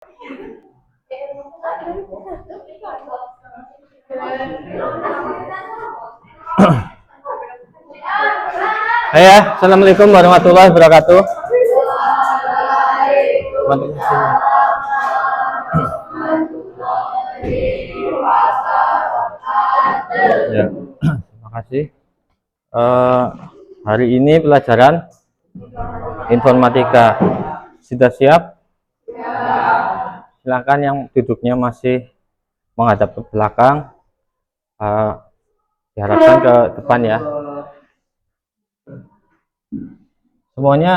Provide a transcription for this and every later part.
Ya, assalamualaikum warahmatullahi wabarakatuh. Ya, terima kasih. Hari ini pelajaran informatika. Sudah siap? Silakan yang duduknya masih menghadap ke belakang, diharapkan ke depan ya. Semuanya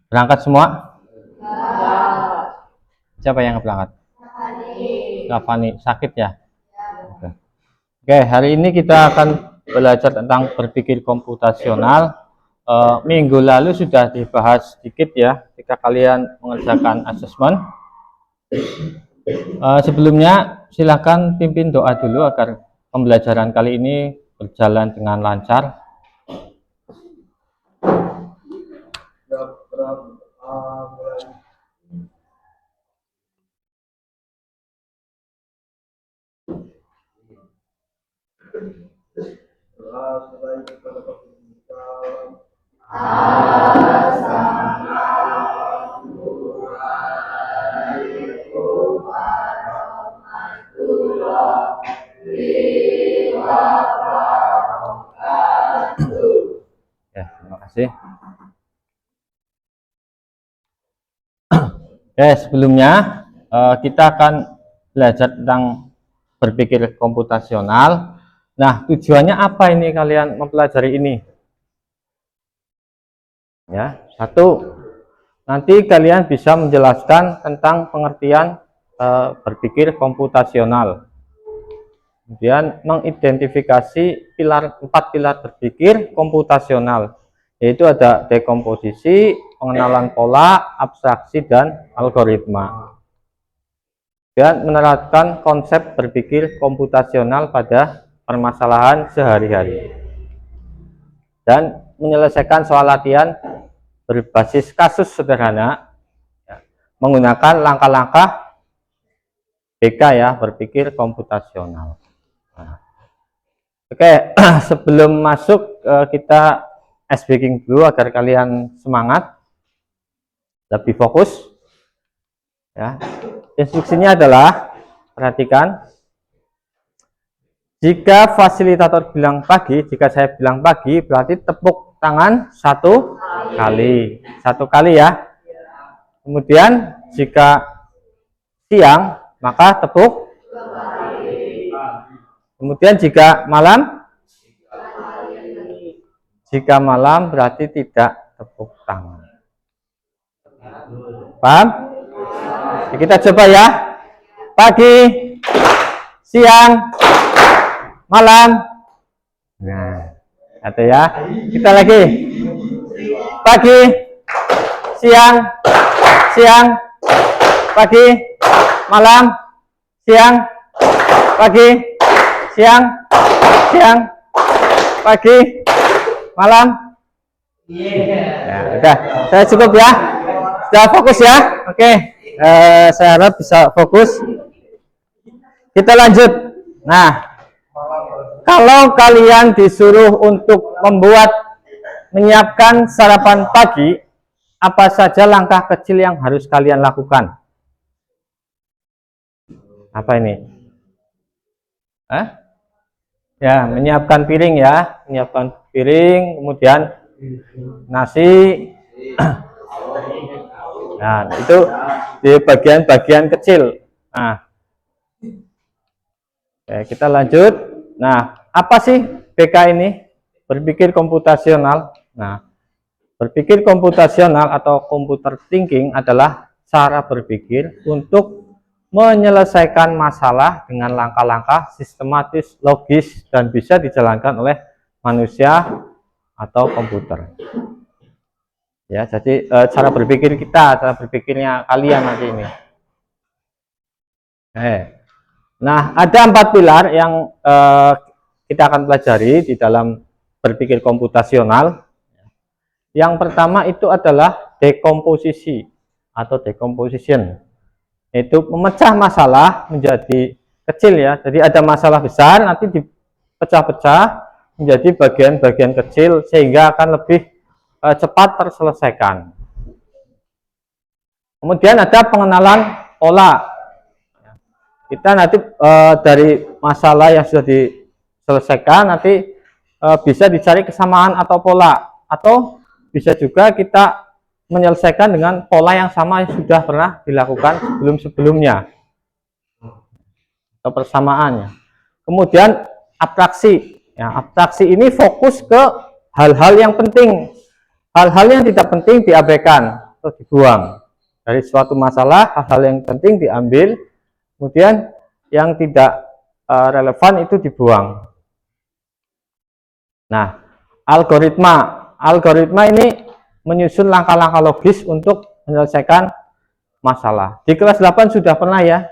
berangkat semua? Siapa yang berangkat? Kavani. Sakit ya? Oke, hari ini kita akan belajar tentang berpikir komputasional. Minggu lalu sudah dibahas sedikit ya, ketika kalian mengerjakan asesmen. Sebelumnya silakan pimpin doa dulu agar pembelajaran kali ini berjalan dengan lancar. Ya, terima kasih. Sebelumnya kita akan belajar tentang berpikir komputasional. Nah, tujuannya apa ini kalian mempelajari ini? Ya, satu, nanti kalian bisa menjelaskan tentang pengertian berpikir komputasional. Kemudian mengidentifikasi empat pilar berpikir komputasional, yaitu ada dekomposisi, pengenalan pola, abstraksi, dan algoritma. Dan menerapkan konsep berpikir komputasional pada permasalahan sehari-hari. Dan menyelesaikan soal latihan berbasis kasus sederhana menggunakan langkah-langkah BK ya, berpikir komputasional. Oke, sebelum masuk kita S-Baking dulu agar kalian semangat, lebih fokus. Ya. Instruksinya adalah, perhatikan, jika fasilitator bilang pagi, jika saya bilang pagi, berarti tepuk tangan satu kali ya. Kemudian jika siang, maka tepuk. Kemudian jika malam berarti tidak tepuk tangan. Paham? Kita coba ya. Pagi, siang, malam. Nah, ada ya. Kita lagi. Pagi, siang, pagi, malam, siang, pagi, siang, pagi, malam. Ya, udah. Saya cukup ya. Sudah fokus ya. Oke. Saya harap bisa fokus. Kita lanjut. Nah, kalau kalian disuruh untuk menyiapkan sarapan pagi, apa saja langkah kecil yang harus kalian lakukan? Apa ini? Ya, menyiapkan piring ya, menyiapkan piring, kemudian nasi. Nah, itu di bagian-bagian kecil. Nah, oke, kita lanjut. Nah, apa sih BK ini? Berpikir komputasional. Nah, berpikir komputasional atau computer thinking adalah cara berpikir untuk menyelesaikan masalah dengan langkah-langkah sistematis, logis, dan bisa dijalankan oleh manusia atau komputer. Ya, jadi cara berpikir kita, cara berpikirnya kalian nanti ini. Nah, ada 4 pilar yang kita akan pelajari di dalam berpikir komputasional. Yang pertama itu adalah dekomposisi. atau decomposition. Itu memecah masalah menjadi kecil ya. Jadi ada masalah besar nanti dipecah-pecah menjadi bagian-bagian kecil sehingga akan lebih cepat terselesaikan. Kemudian ada pengenalan pola. Kita nanti dari masalah yang sudah diselesaikan nanti bisa dicari kesamaan atau pola, atau bisa juga kita menyelesaikan dengan pola yang sama yang sudah pernah dilakukan sebelum-sebelumnya atau persamaannya. Kemudian abstraksi. Ya, abstraksi ini fokus ke hal-hal yang penting. Hal-hal yang tidak penting diabaikan atau dibuang. Dari suatu masalah, hal-hal yang penting diambil, kemudian yang tidak relevan itu dibuang. Nah, algoritma ini menyusun langkah-langkah logis untuk menyelesaikan masalah. Di kelas 8 sudah pernah ya,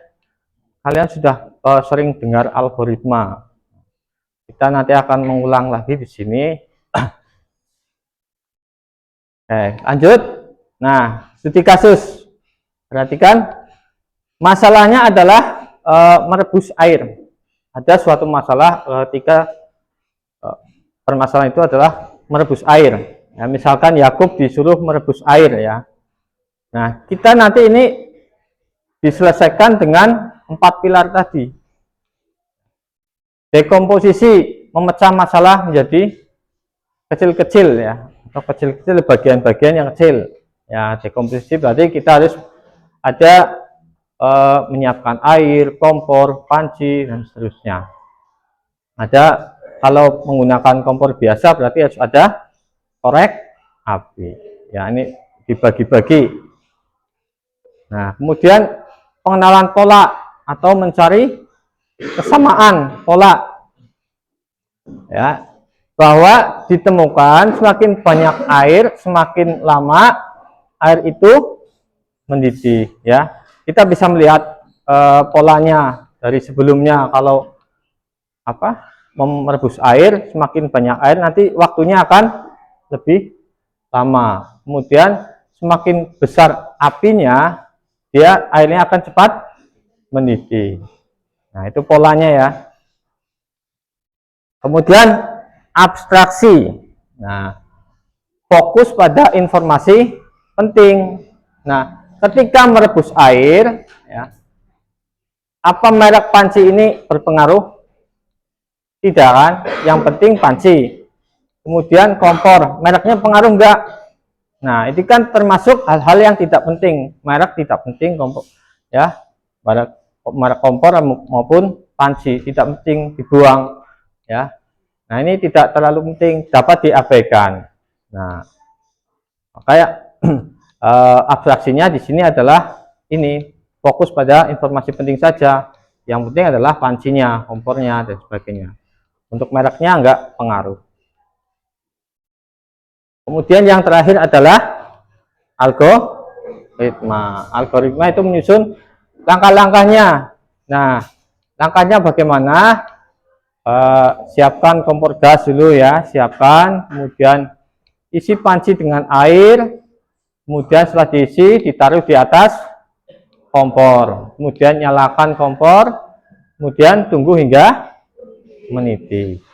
kalian sudah sering dengar algoritma. Kita nanti akan mengulang lagi di sini. Lanjut. Nah, studi kasus. Perhatikan, masalahnya adalah merebus air. Ada suatu masalah ketika permasalahan itu adalah merebus air. Ya, misalkan Yakub disuruh merebus air ya. Nah, kita nanti ini diselesaikan dengan 4 pilar tadi. Dekomposisi, memecah masalah menjadi kecil-kecil ya, atau kecil-kecil bagian-bagian yang kecil. Ya, dekomposisi berarti kita harus ada menyiapkan air, kompor, panci dan seterusnya. Ada kalau menggunakan kompor biasa berarti harus ada korek api. Ya, ini dibagi-bagi. Nah, kemudian pengenalan pola atau mencari kesamaan pola. Ya, bahwa ditemukan semakin banyak air, semakin lama air itu mendidih. Ya, kita bisa melihat polanya dari sebelumnya. Kalau merebus air, semakin banyak air nanti waktunya akan lebih lama. Kemudian semakin besar apinya, airnya akan cepat mendidih. Nah, itu polanya ya. Kemudian abstraksi. Nah, fokus pada informasi penting. Nah, ketika merebus air, ya, apa merek panci ini berpengaruh? Tidak kan? Yang penting panci. Kemudian kompor, mereknya pengaruh enggak? Nah, itu kan termasuk hal-hal yang tidak penting. Merek tidak penting, kompor ya. Merek kompor maupun panci tidak penting, dibuang ya. Nah, ini tidak terlalu penting, dapat diabaikan. Nah, kayak abstraksinya di sini adalah ini, fokus pada informasi penting saja. Yang penting adalah pancinya, kompornya dan sebagainya. Untuk mereknya enggak pengaruh. Kemudian yang terakhir adalah algoritma. Algoritma itu menyusun langkah-langkahnya. Nah, langkahnya bagaimana? Siapkan kompor gas dulu ya, siapkan. Kemudian isi panci dengan air. Kemudian setelah diisi, ditaruh di atas kompor. Kemudian nyalakan kompor. Kemudian tunggu hingga mendidih.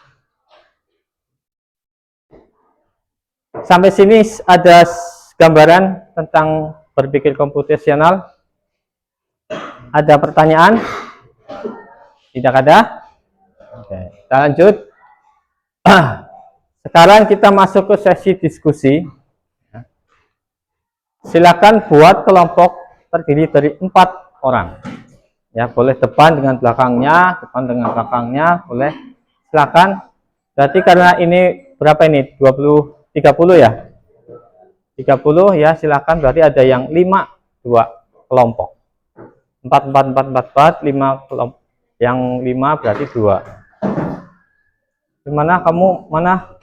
Sampai sini ada gambaran tentang berpikir komputasional. Ada pertanyaan? Tidak ada? Oke, kita lanjut. Sekarang kita masuk ke sesi diskusi. Silakan buat kelompok terdiri dari 4 orang. Ya, boleh depan dengan belakangnya, depan dengan belakangnya, boleh. Silakan. Berarti karena ini berapa ini? 30 ya? 30 ya, silakan. Berarti ada yang 2 kelompok. 4, 5 kelompok. Yang 5 berarti 2. Gimana kamu? Mana?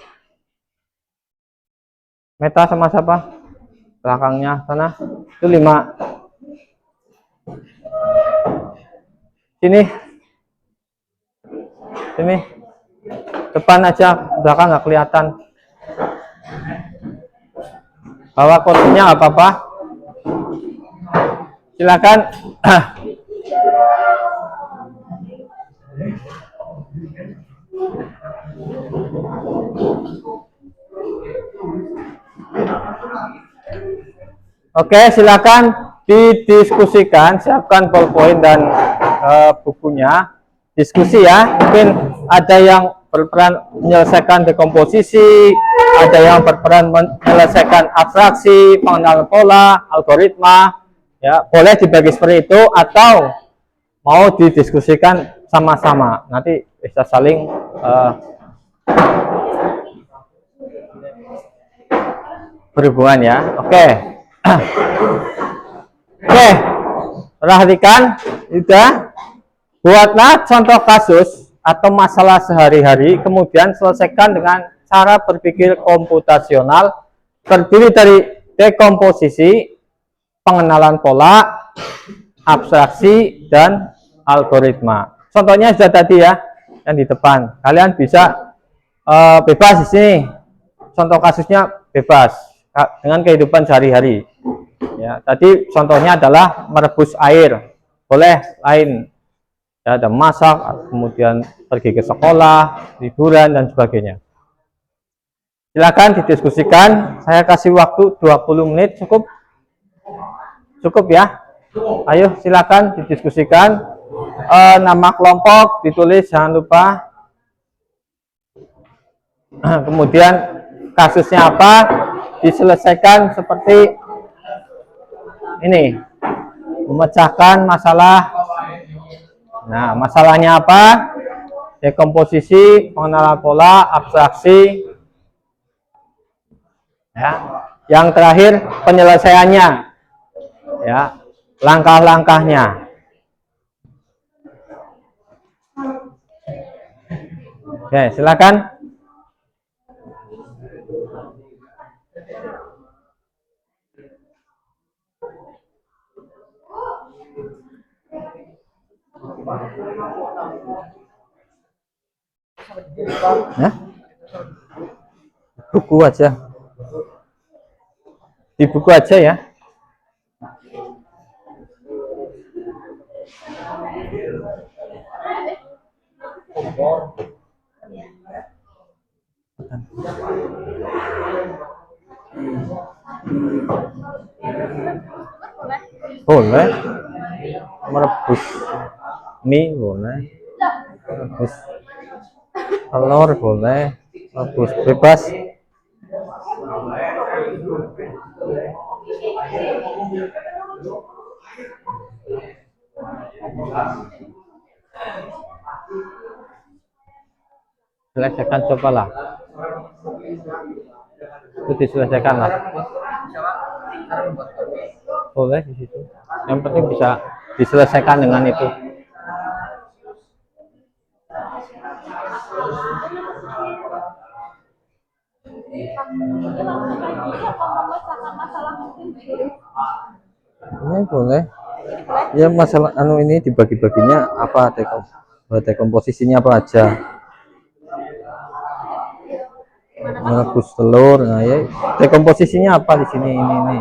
Meta sama siapa? Belakangnya sana. Itu 5. Sini. Sini. Depan aja, belakang nggak kelihatan. Bawa kursinya nggak apa-apa. Silakan. Oke, silakan didiskusikan, siapkan ballpoint dan bukunya. Diskusi ya, mungkin ada yang berperan menyelesaikan dekomposisi, ada yang berperan menyelesaikan abstraksi, pengenalan pola, algoritma, ya boleh dibagi seperti itu atau mau didiskusikan sama-sama. Nanti bisa saling berhubungan ya. Oke. Oke, perhatikan, sudah. Buatlah contoh kasus atau masalah sehari-hari, kemudian selesaikan dengan cara berpikir komputasional terdiri dari dekomposisi, pengenalan pola, abstraksi, dan algoritma. Contohnya sudah tadi ya, yang di depan. Kalian bisa bebas di sini. Contoh kasusnya bebas dengan kehidupan sehari-hari. Ya, tadi contohnya adalah merebus air. Boleh lain. Ya, ada masak, kemudian pergi ke sekolah, liburan, dan sebagainya. Silakan didiskusikan. Saya kasih waktu 20 menit, cukup? Cukup ya? Ayo silakan didiskusikan. Nama kelompok ditulis, jangan lupa. Kemudian kasusnya apa? Diselesaikan seperti ini. Memecahkan masalah. Nah, masalahnya apa? Dekomposisi, pengenalan pola, abstraksi. Ya. Yang terakhir penyelesaiannya. Ya, langkah-langkahnya. Oke, silakan. Ya? Buku aja. Di buku aja ya. Boleh. Merebus mie boleh. Merebus telur boleh. Merebus bebas. Selesaikan, cobalah. Itu diselesaikan lah. Boleh di situ. Yang penting bisa diselesaikan dengan itu. Ini boleh. Ya masalah ini dibagi-baginya apa, dekomposisinya apa aja. Merebus telur, nah ya dekomposisinya apa di sini ini.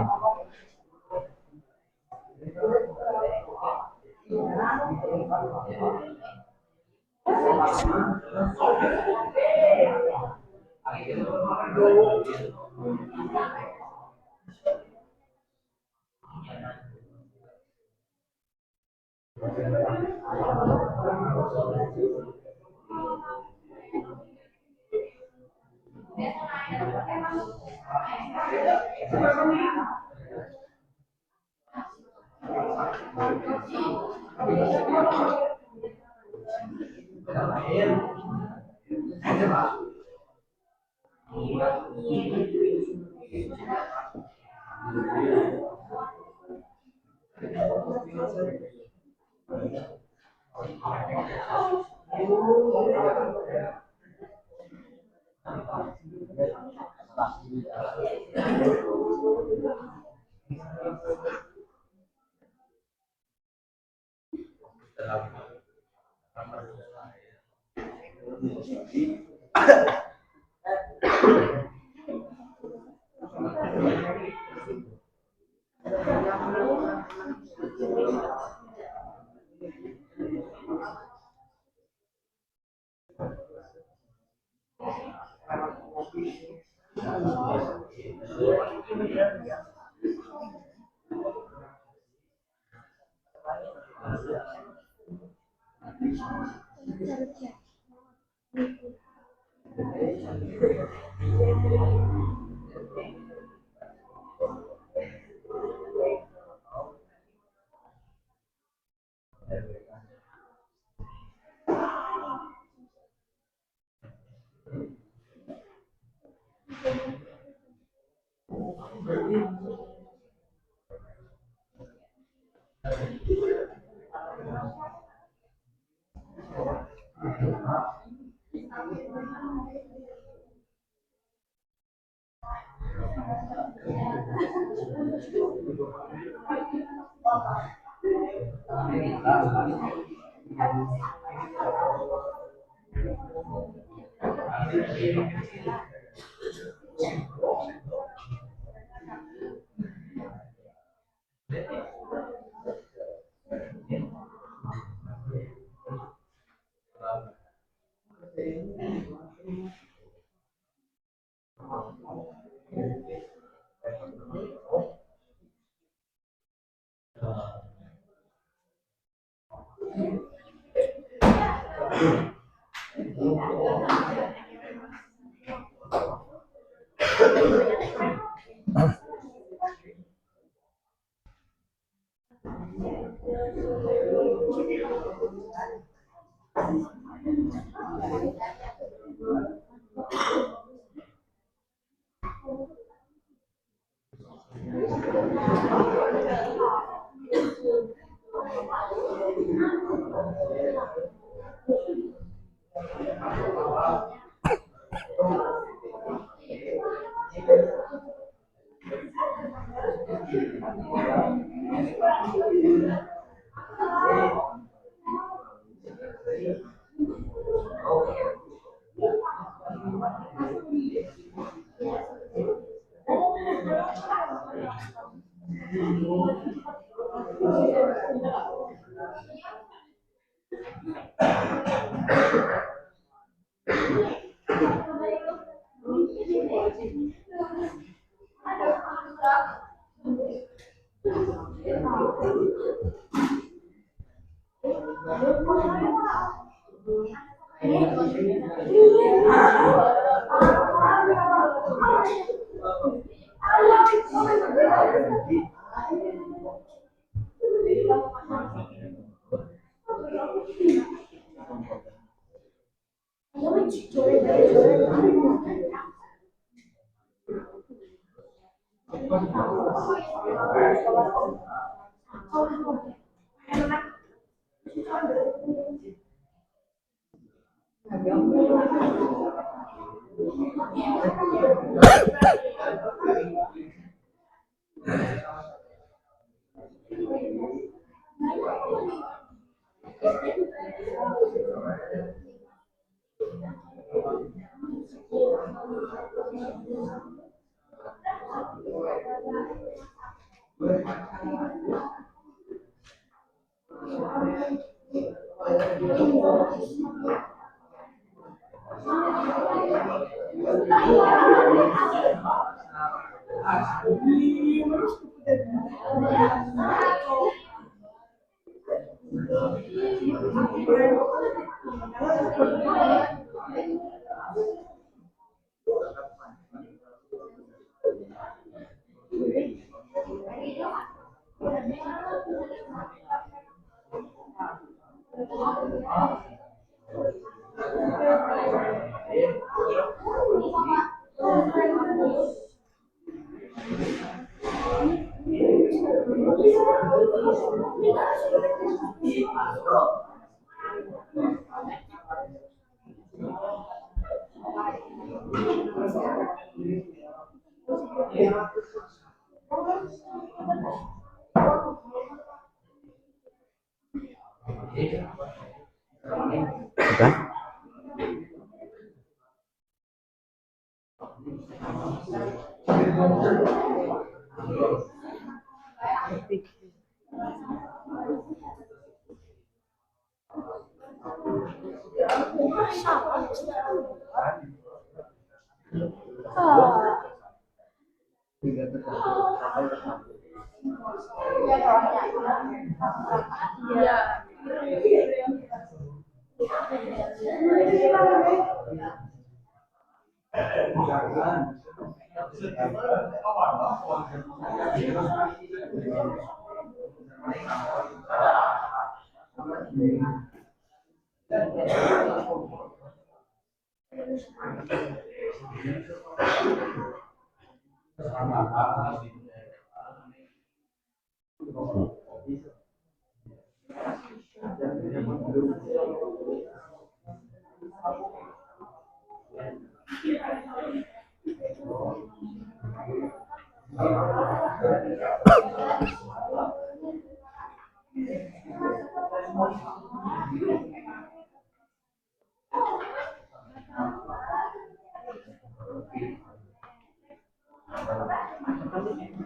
Sudah?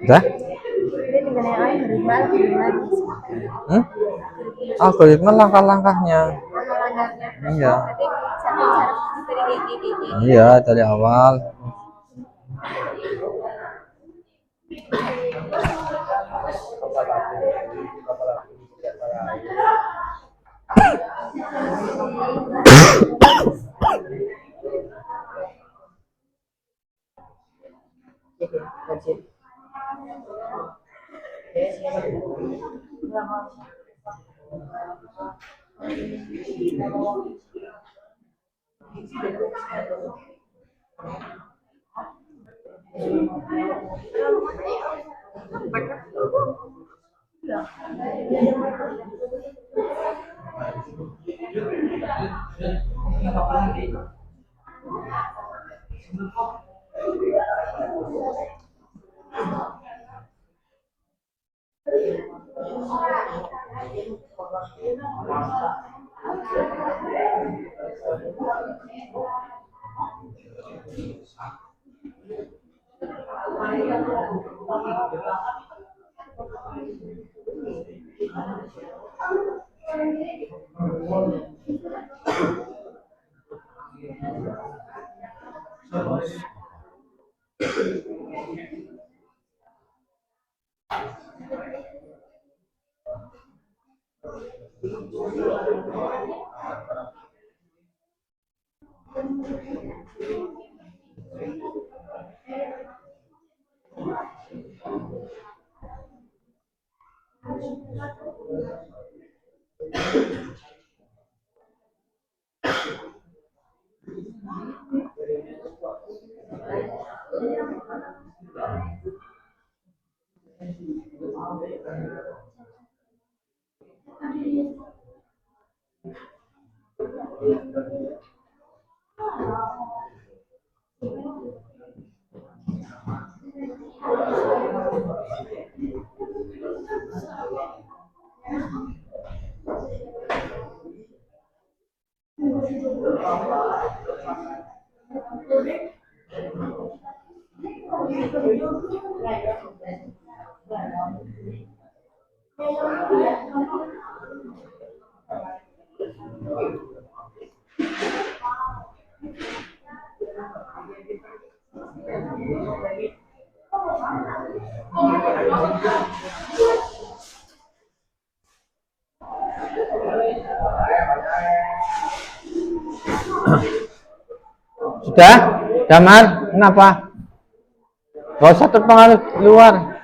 Udah? Hmm? Algoritma langkah-langkahnya. Iya. Iya, dari awal. Sudah? Damar, kenapa? Gak usah terpengaruh luar.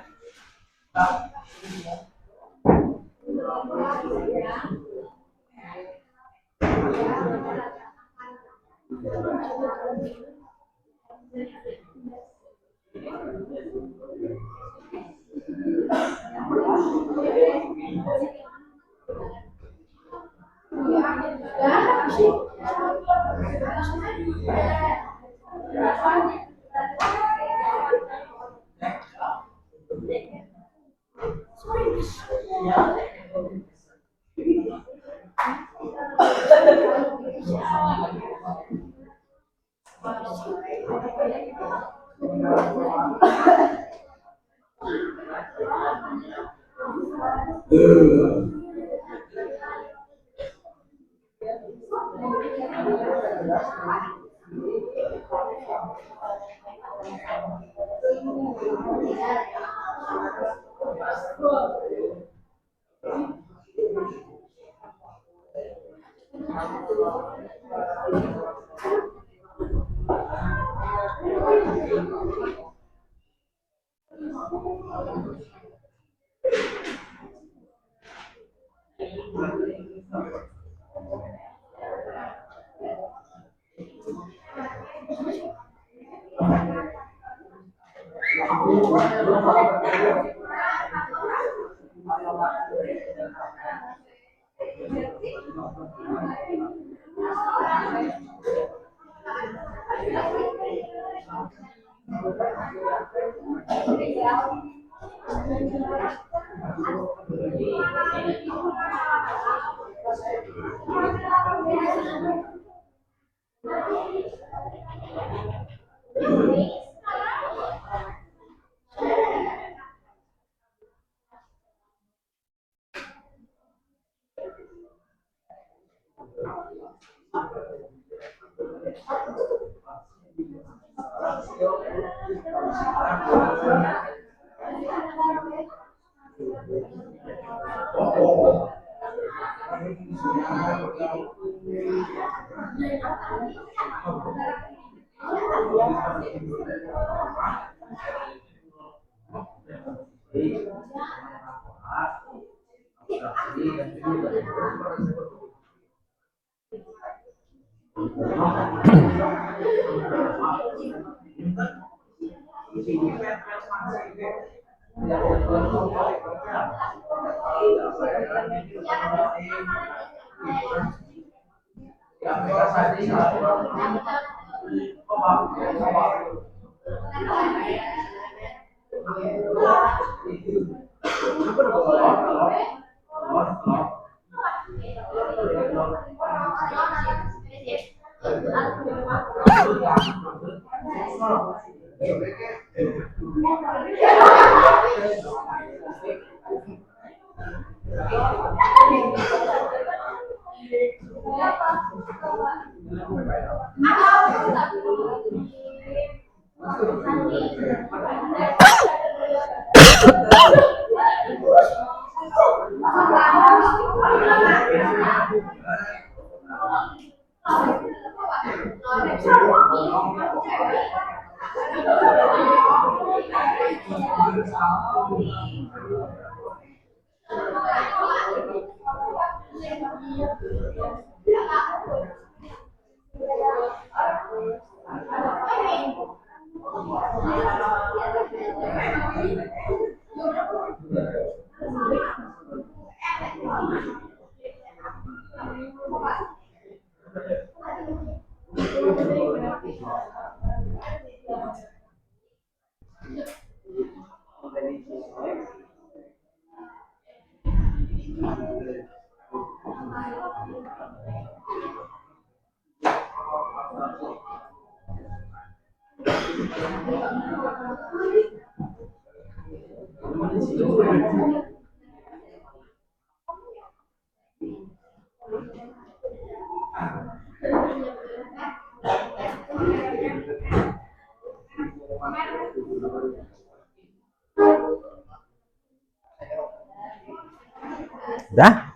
Dah,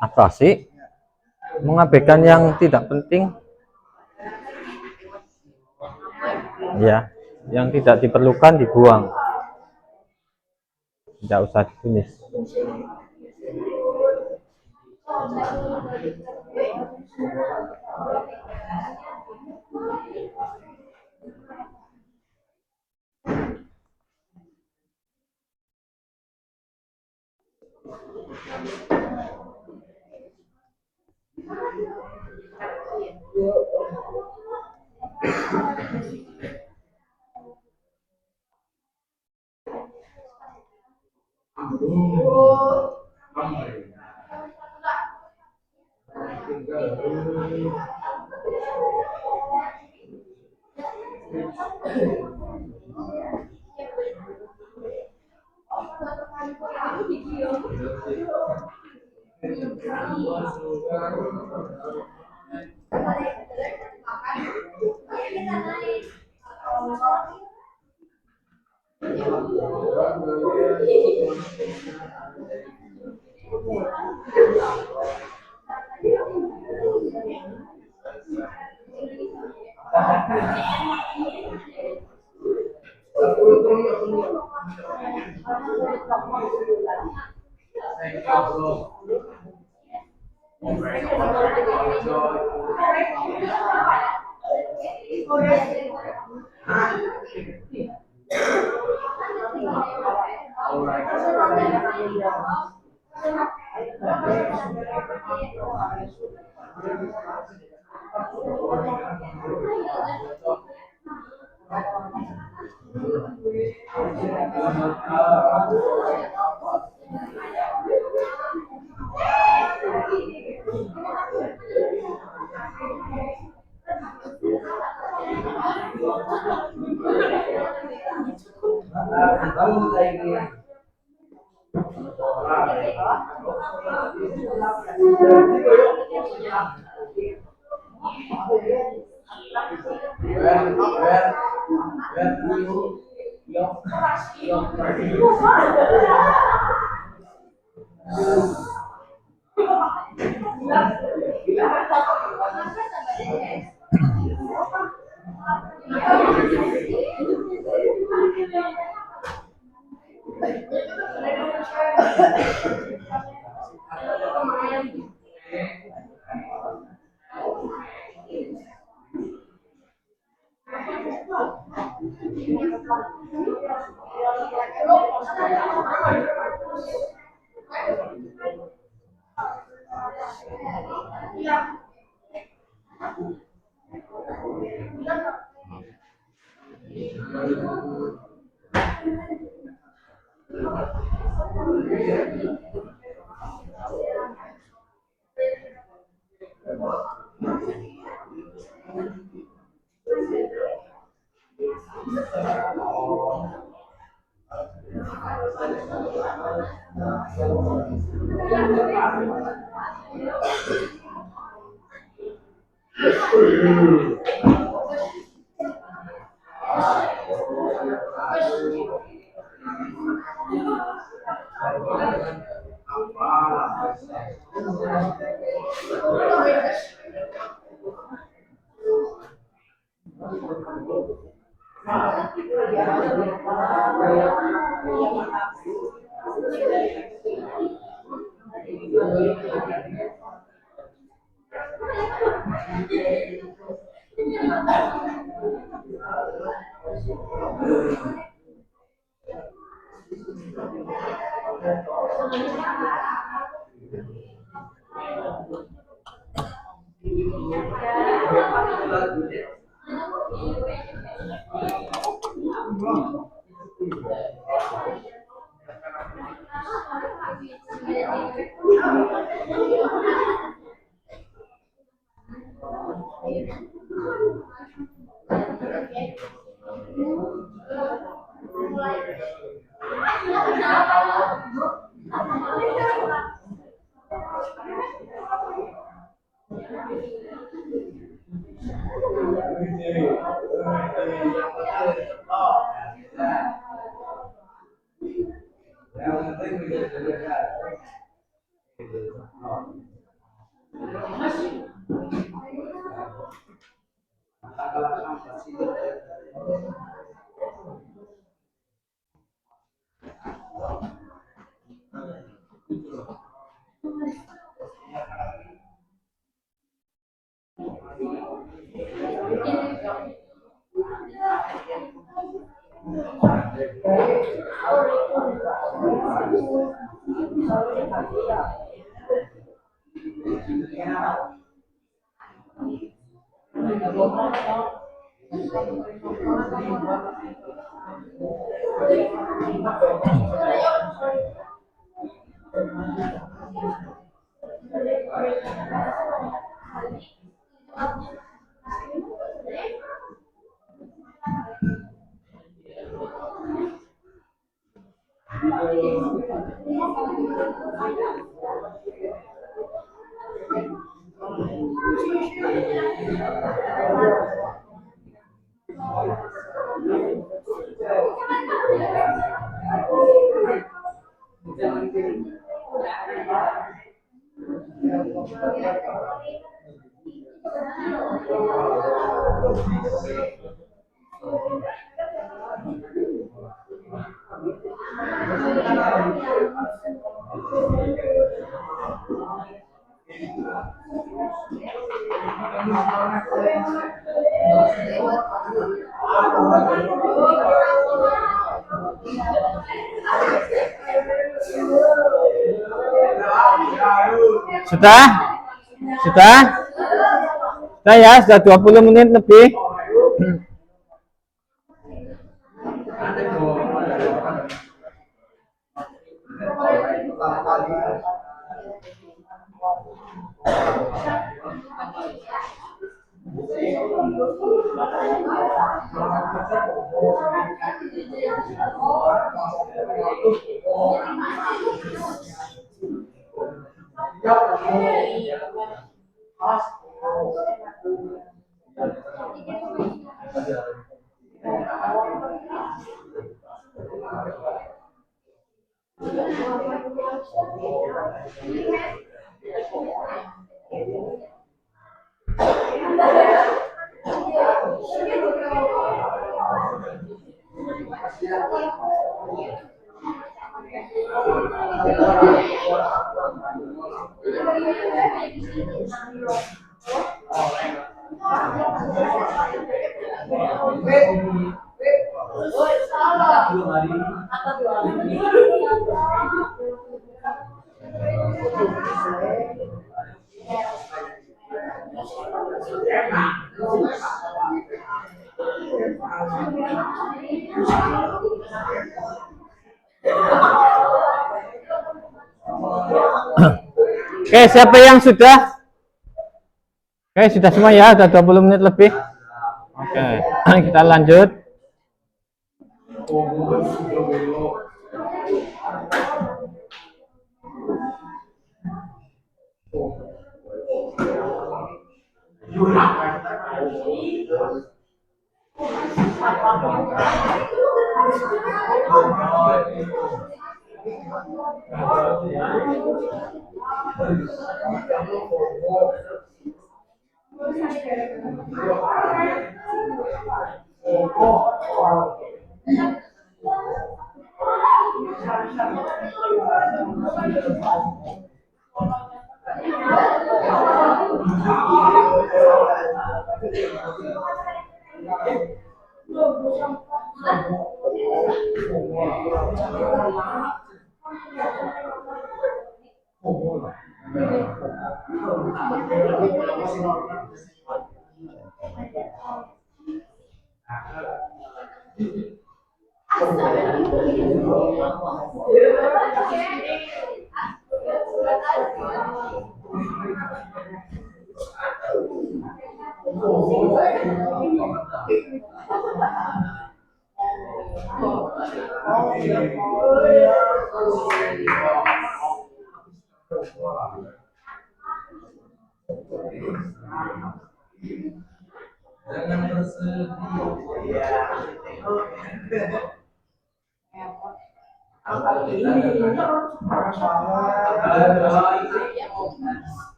apa sih? Mengabaikan yang tidak penting. Ya, yang tidak diperlukan dibuang. Tidak usah ditulis. Sudah? Sudah? Sudah ya, sudah 20 menit lebih. Oke, siapa yang sudah? Oke, sudah semua ya, sudah 20 menit lebih. Oke, kita lanjut.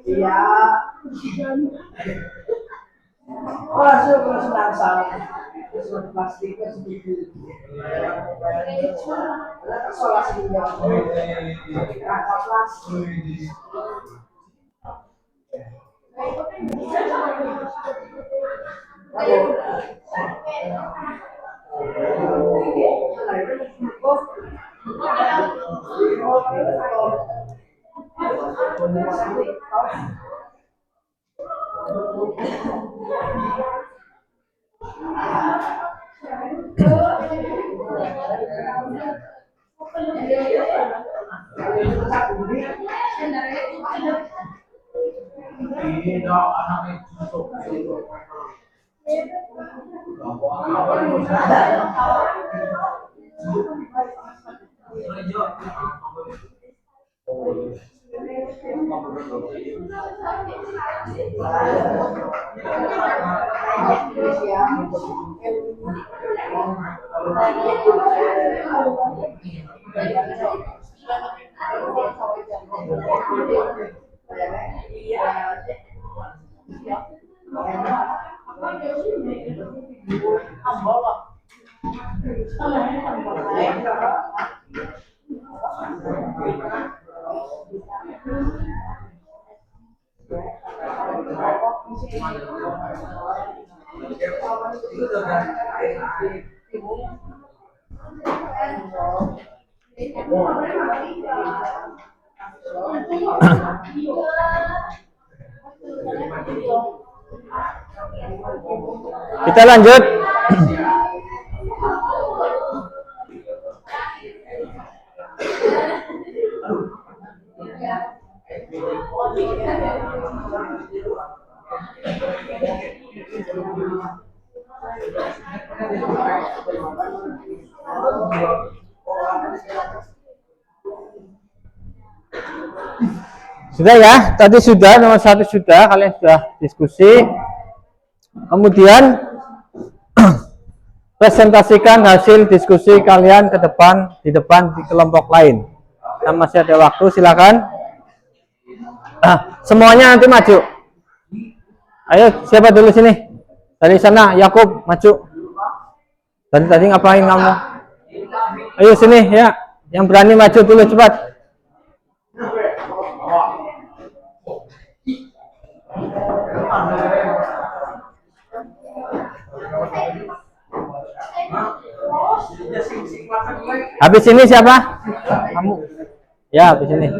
Iya. Oh, langsung senang salah. Sudah plastik sedikit. Soal sedikit. Kita lanjut. Sudah ya, tadi sudah nomor 1 sudah, kalian sudah diskusi. Kemudian presentasikan hasil diskusi kalian ke depan di kelompok lain. Kita masih ada waktu, silakan. Semuanya nanti maju. Ayo, siapa dulu sini? Dari sana, Yakub, maju. Tadi ngapain kamu? Ayo sini ya, yang berani maju dulu cepat. Habis ini siapa? Kamu. Ya, habis ini.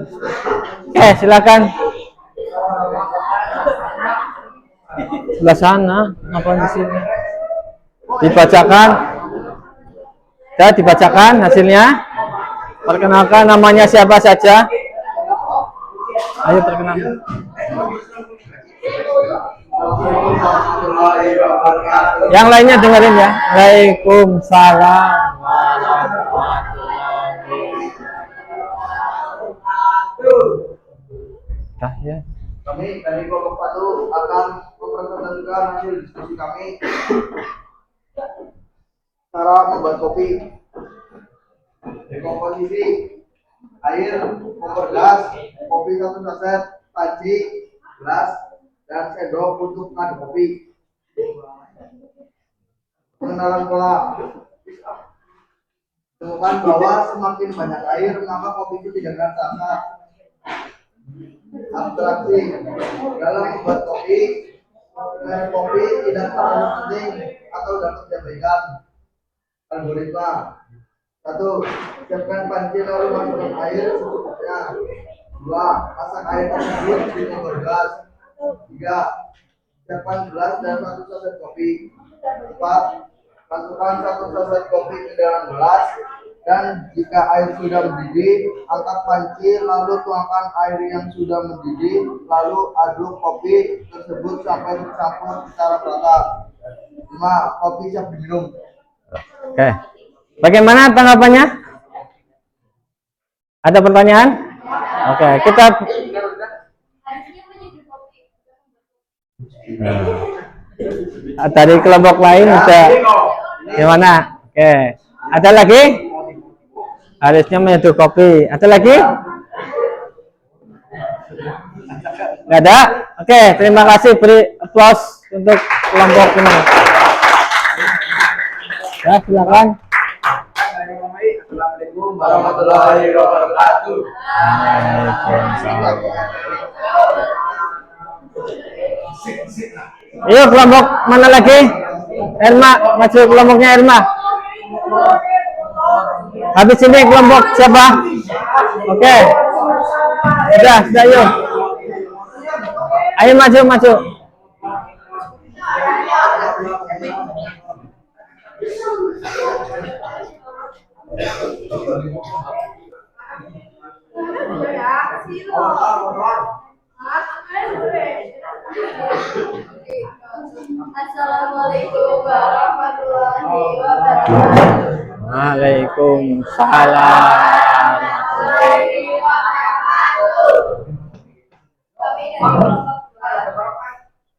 Silakan. Sebelah sana, ngapain di sini? Dibacakan. Ya, dibacakan hasilnya. Perkenalkan namanya siapa saja. Ayo perkenalkan. Yang lainnya dengerin ya. Waalaikumsalam warahmatullahi wabarakatuh. Ya. Kami dari kelompok 1 akan mempresentasikan hasil diskusi kami cara membuat kopi. Komposisi air, kompor gas, kopi 1 saset, panci, gelas, dan sendok untuk mengaduk kopi. Pengenalan pola. Temukan bahwa semakin banyak air maka kopi itu tidak akan sangat. Abstraksi dalam membuat kopi, merek kopi tidak terlalu penting atau dapat diabaikan. Algoritma 1. Siapkan panci lalu masukkan air secukupnya. 2. Masak air tersebut di kompor gas. 3. Siapkan gelas dan 1 saset kopi. 4. Masukkan 1 saset kopi ke dalam gelas. Dan jika air sudah mendidih, angkat panci lalu tuangkan air yang sudah mendidih, lalu aduk kopi tersebut sampai tercampur secara merata. 5. Kopi siap diminum. Oke. Bagaimana tanggapannya? Ada pertanyaan? Oke, kita Nah, dari kelompok lain ada gimana? Oke, ada lagi? Harusnya menyeduh kopi. Ada lagi? Nggak ada? Oke, terima kasih. Beri applause untuk kelompok ini. Ya, silakan. Assalamualaikum warahmatullahi wabarakatuh. Ayo kelompok mana lagi? Irma, maju kelompoknya Irma. Habis ini kelompok siapa? Oke. Sudah yuk. Ayo maju. Assalamualaikum warahmatullahi wabarakatuh. Waalaikumsalam.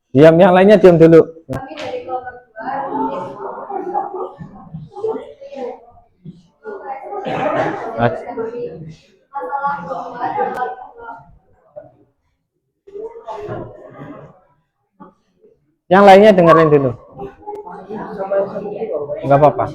Diam, yang lainnya diam dulu. Kami dari kelompok 2. Yang lainnya dengerin dulu. Enggak apa-apa.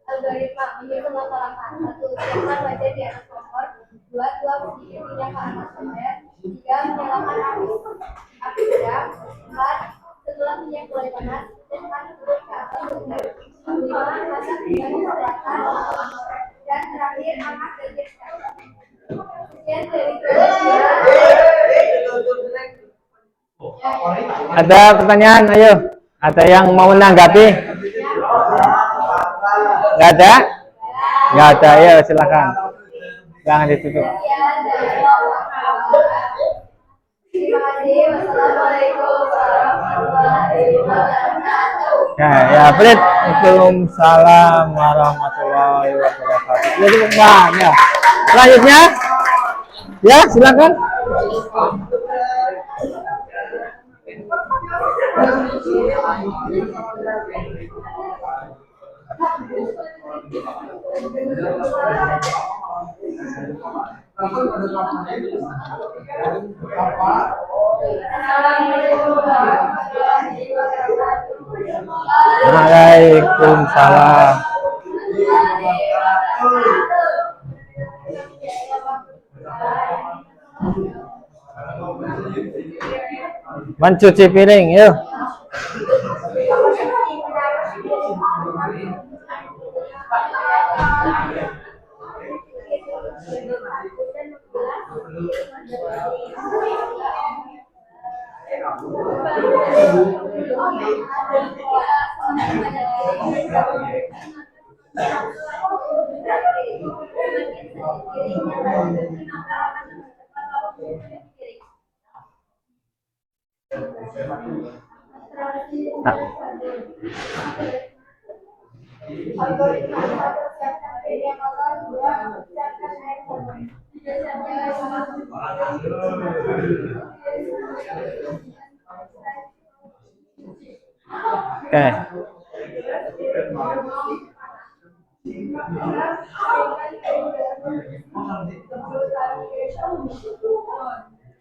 Algoritma menyusun langkah-langkah. 1. Siapkan wajah di atas kompor. 2. Tuang sedikit minyak ke atas ember. 3. Menyalakan api sedang. 4. Setelah minyak mulai panas, tekan turun ke atas ember. 5. Masak hingga keselatan. Dan terakhir, angkat dan siapkan. Sekian dari Ada pertanyaan? Ayo. Ada yang mau menanggapi? Nggak ada? Nggak ada, ya silakan. Jangan ditutup. Terima kasih. Wassalamualaikum warahmatullahi wabarakatuh. Ya, Brit. Waalaikumsalam warahmatullahi wabarakatuh. Jadi ya. Selanjutnya, ya silakan. Waalaikumsalam. Mencuci piring, yuk. Oke.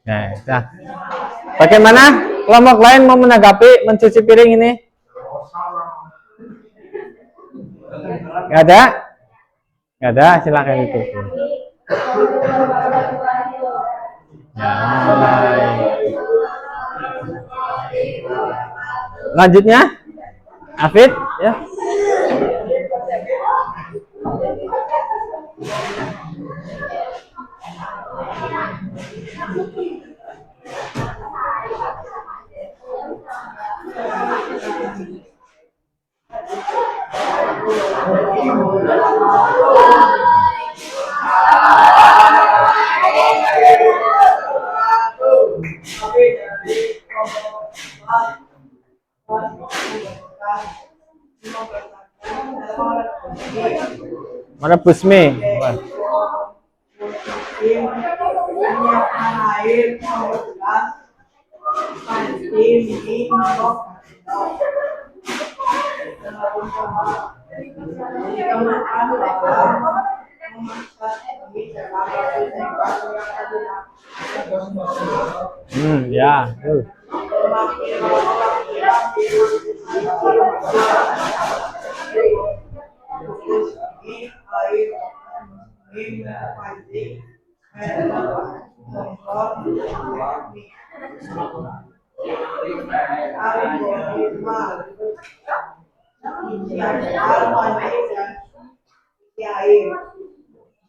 Nah. Bagaimana kelompok lain mau menanggapi mencuci piring ini? Nggak ada? Nggak ada, silakan itu. Ya, mulai. Lanjutnya, Afid, ya. Merebus mie. Ya.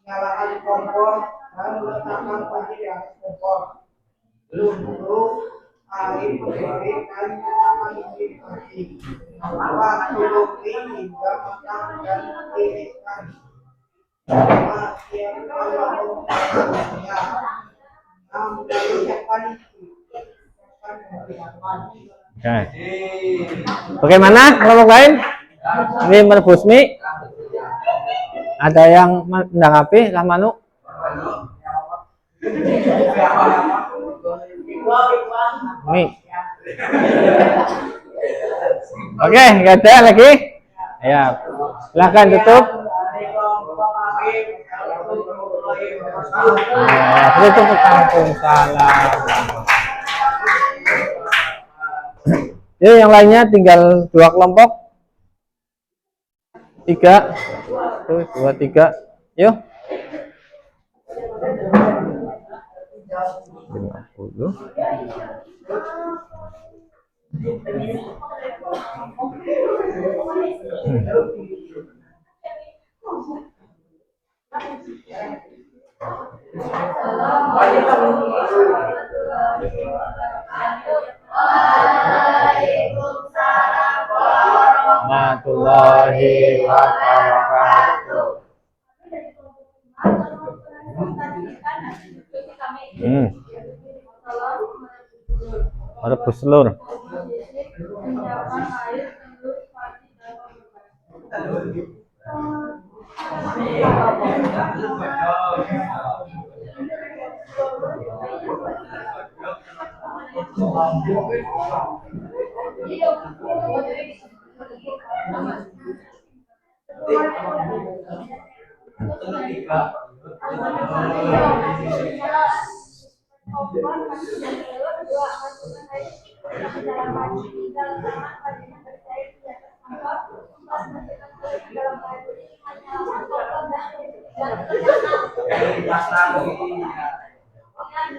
Nyalakan kompor dan meletakkan panci di atas kompor. Belum air mendidih dan nyalakan di panci. Waktu hingga matang dan tiriskan. Siapkan lauk pauknya. Siapkan Oke. Bagaimana kelompok lain? Ini merebus mie. Ada yang menanggapi lah Manu? Mie. Oke, nggak ada lagi. Ya, silahkan tutup. Itu kampung salam. Jadi yang lainnya tinggal 2 kelompok. 3. Tuh, 2, 3. Yuk. 50. Warahmatullahi wabarakatuh. Merebus telur.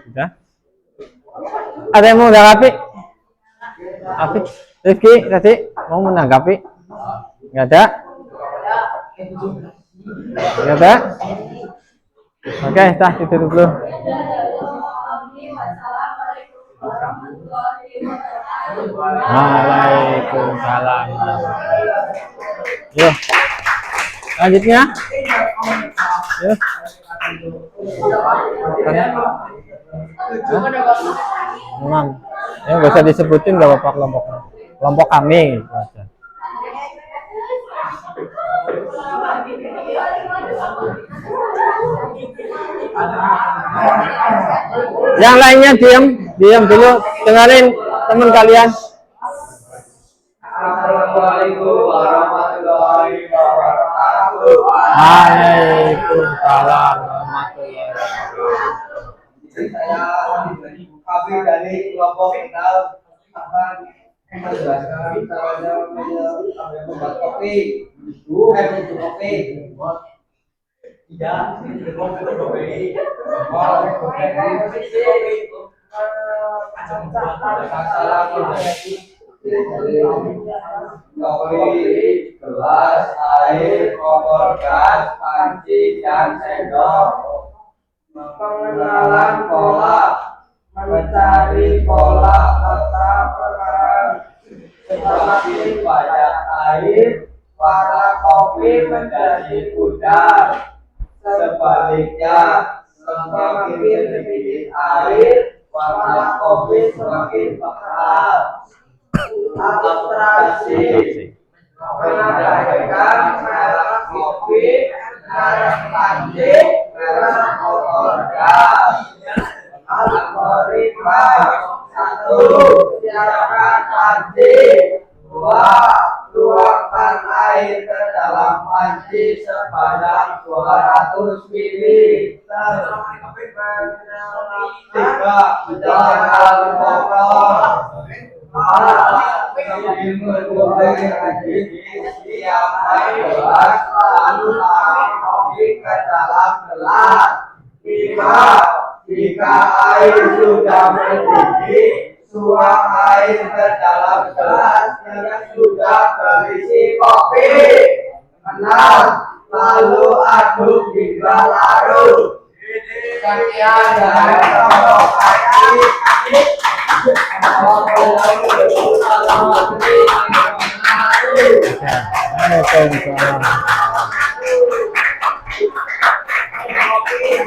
Sudah? Ada yang mau menanggapi? Afif, Rifki, tadi mau menanggapi? Nggak ada? Nggak ada? Oke, dah ditutup dulu. Waalaikumsalam. Yuk, lanjutnya. Yuk. Enam. Ya nggak usah disebutin, nggak apa-apa kelompoknya. Kelompok kami. Gitu aja. Yang lainnya diam dulu, dengerin teman kalian. Assalamualaikum warahmatullahi wabarakatuh. Waalaikumsalam warahmatullahi wabarakatuh. Saya kami dari kelompok kenal akan menjelaskan caranya membuat kopi, minum kopi. Kopi, gelas, air, kompor gas, panci, dan sendok. Pengenalan pola, mencari pola atau perkara seperti banyak air, warna kopi menjadi pudar. Sebaliknya, semakin sedikit air, warna kopi semakin pekat. Abstraksi mengabaikan merek kopi, merek panci, merek kompor gas. Algoritma 1. Siapkan panci. 2. Tuangkan air ke dalam panci sebanyak 200 ml. 3. Jangan kotor. 4. Sebelum memulai siapkan gelas, lalu taruh kopi ke dalam gelas. 5. Jika air sudah mendidih, tuang air ke dalam gelas yang sudah berisi kopi. 6. Lalu aduk hingga larut. Sekian dari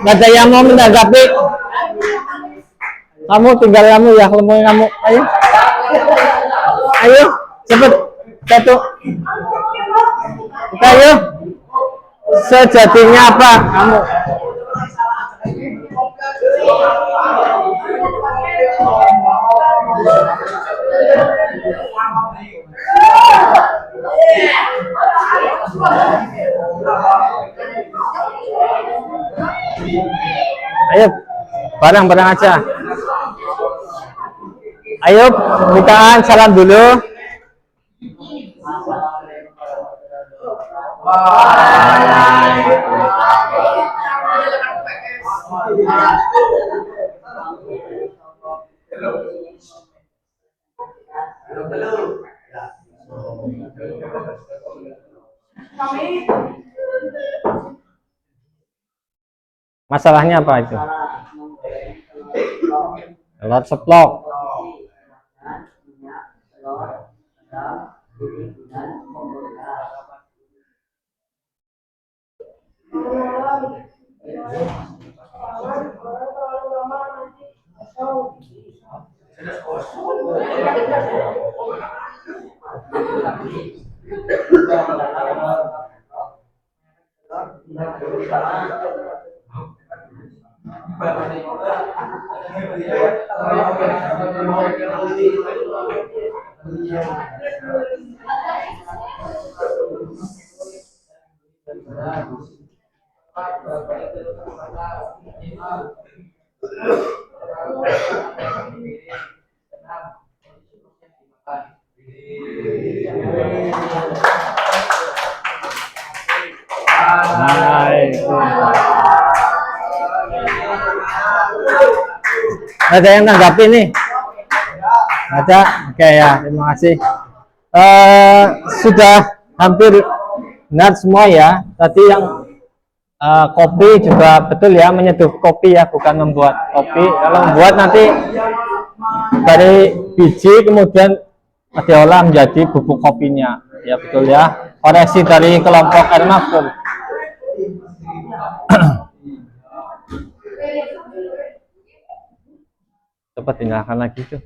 Nggak ada yang mau menanggapi. Kamu tinggal kamu ya, kamu. Ayo, ayo, cepet satu. Kita ayo. Sejatinya apa kamu? Ayo, bareng-bareng aja. Ayo, bukaan salam dulu. Masalahnya apa itu? Telur ceplok. Ada yang tanggapi nih? Ada? Oke ya, terima kasih. Sudah hampir benar semua ya. Tadi yang kopi juga betul ya, menyeduh kopi ya, bukan membuat kopi. Kalau membuat nanti dari biji kemudian diolah menjadi bubuk kopinya. Ya betul ya. Koreksi dari kelompok Ernafum. Coba tinggalkan lagi tuh.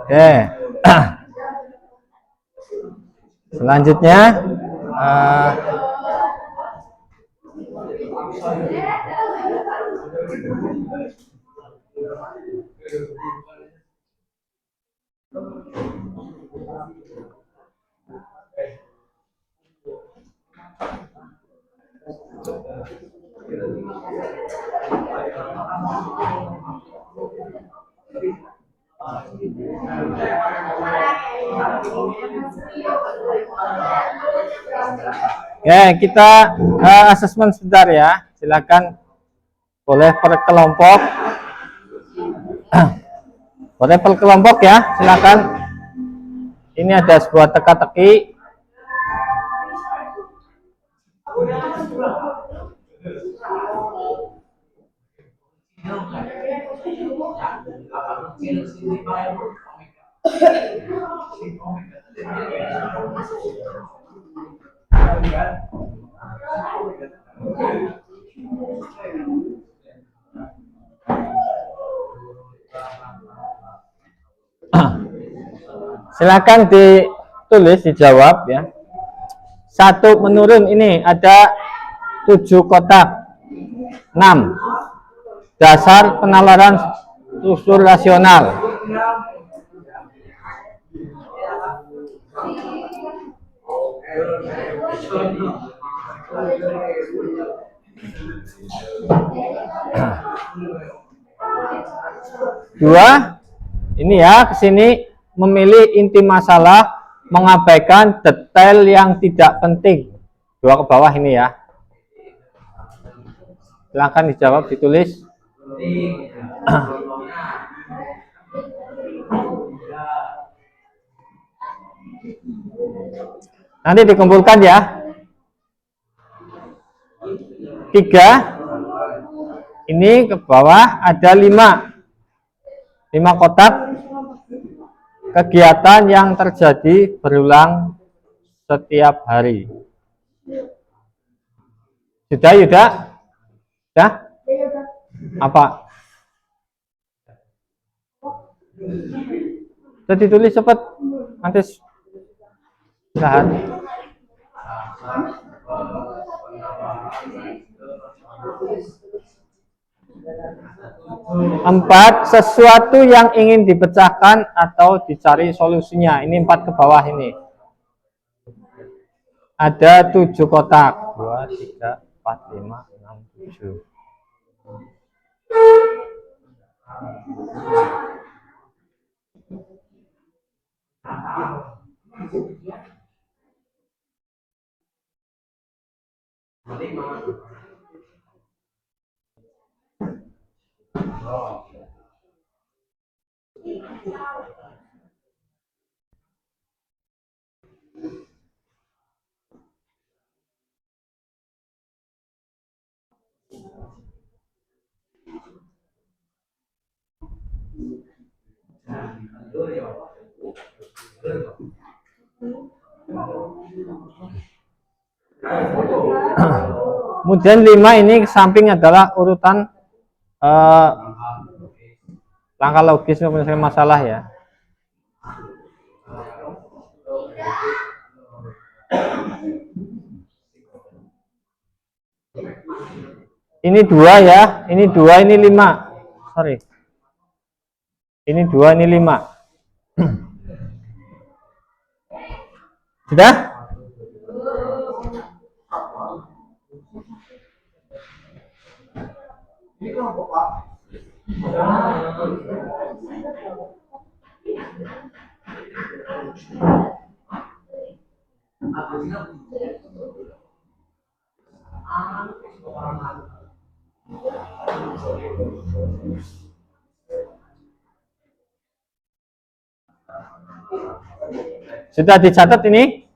Oke. Selanjutnya Ya, kita asesmen sebentar ya. Silakan boleh per kelompok. Boleh per kelompok ya, silakan. Ini ada sebuah teka-teki. Silakan ditulis, dijawab ya. Satu menurun, ini ada 7 kotak. 6. Dasar penalaran struktur rasional. Dua, ini ya, kesini memilih inti masalah, mengabaikan detail yang tidak penting. 2 ke bawah ini ya. Silahkan dijawab, ditulis. Nanti dikumpulkan ya. 3, ini ke bawah ada 5 kotak. Kegiatan yang terjadi berulang setiap hari. Sudah, Yuda? Sudah? Apa? Sudah ditulis cepat. Nanti istirahat. 4, sesuatu yang ingin dipecahkan atau dicari solusinya. Ini 4 ke bawah ini. Ada 7 kotak. 2, 3, 4, 5, 6, 7. Kemudian 5 ini ke samping adalah urutan langkah logis menyelesaikan masalah ya. Ini 2 ya, ini 2, ini 5. Sorry. Ini 2, ini 5. Sudah? Sudah dicatat ini?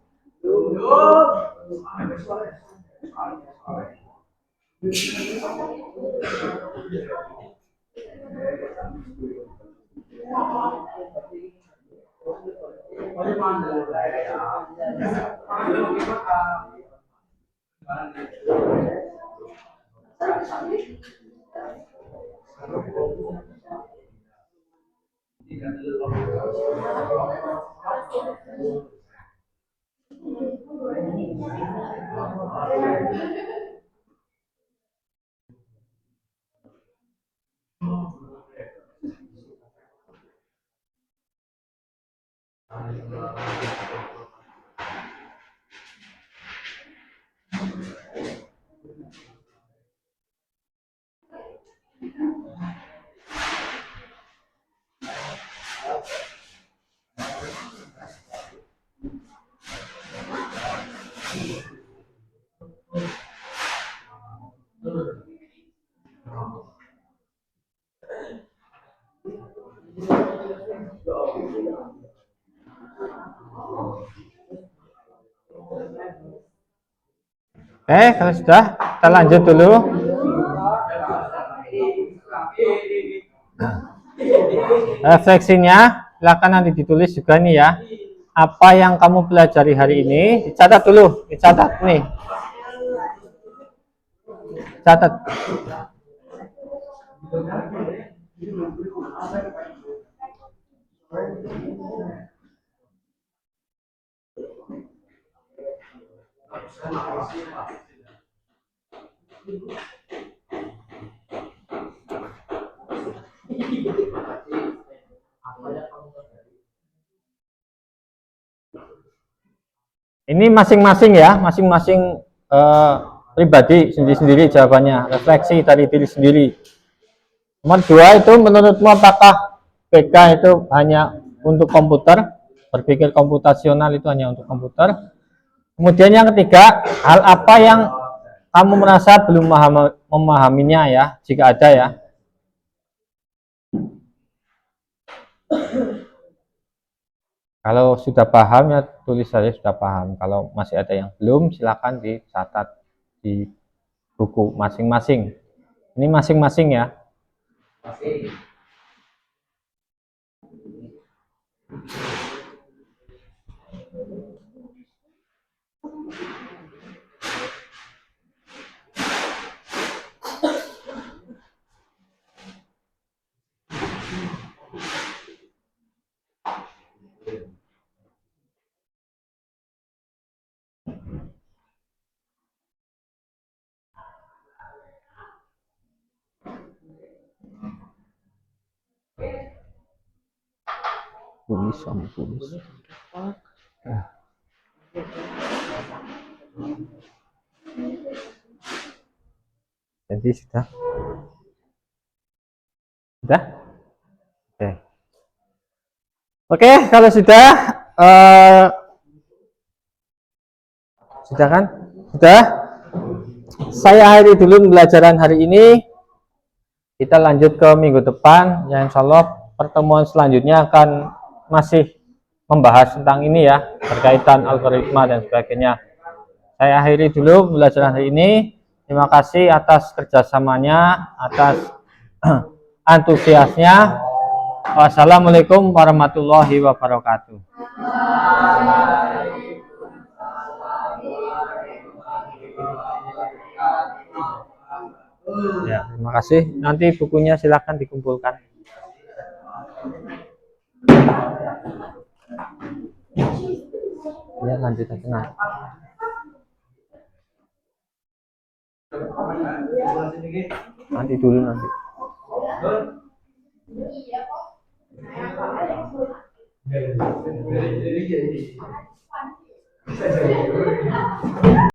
Kalau sudah, kita lanjut dulu. Refleksinya, silakan nanti ditulis juga nih ya. Apa yang kamu pelajari hari ini, dicatat dulu, dicatat nih. Catat. Ini masing-masing ya, masing-masing pribadi sendiri-sendiri jawabannya, refleksi dari diri sendiri. Nomor 2 itu menurutmu apakah PK itu hanya untuk komputer, berpikir komputasional itu hanya untuk komputer? Kemudian yang ketiga, hal apa yang kamu merasa belum memahaminya ya, jika ada ya. Kalau sudah paham ya tulis saja sudah paham. Kalau masih ada yang belum, silakan dicatat di buku masing-masing. Ini masing-masing ya. Tulis. Jadi sudah. Sudah? Oke, kalau sudah sudah kan? Sudah? Saya akhiri dulu pembelajaran hari ini. Kita lanjut ke minggu depan. Ya insya Allah pertemuan selanjutnya akan masih membahas tentang ini ya, berkaitan algoritma dan sebagainya. Saya akhiri dulu pembelajaran hari ini. Terima kasih atas kerjasamanya, atas antusiasnya. Wassalamualaikum warahmatullahi wabarakatuh. Ya, terima kasih. Nanti bukunya silakan dikumpulkan. Ya, lanjut aja nanti dulu nanti.